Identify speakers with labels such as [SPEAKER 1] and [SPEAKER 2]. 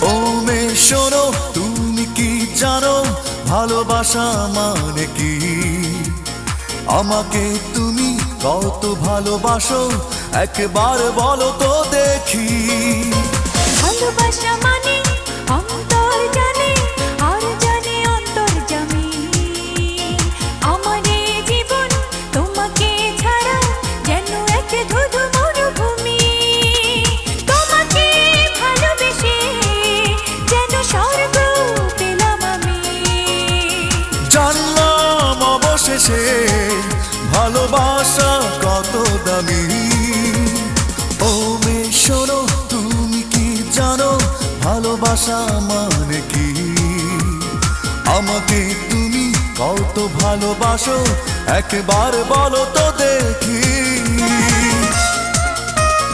[SPEAKER 1] ও মেয়ে শোনো, তুমি কি জানো ভালোবাসা মানে কি? আমাকে তুমি কত ভালোবাসো একবার বলো তো দেখি।
[SPEAKER 2] ভালোবাসা মানে অন্তর জানে আর জানে অন্তর্যামী। আমার এই জীবন তোমাকে ছাড়া যেন এক ধুধু মরুভূমি। তোমাকে ভালোবেসে যেন স্বর্গ পেলাম আমি।
[SPEAKER 1] জানলাম অবশেষে ভালোবাসা কত দামি। ও মেয়ে শোনো, তুমি কি জানো ভালোবাসা মানে কি? আমাকে তুমি কত ভালোবাসো একবার বলো তো দেখি।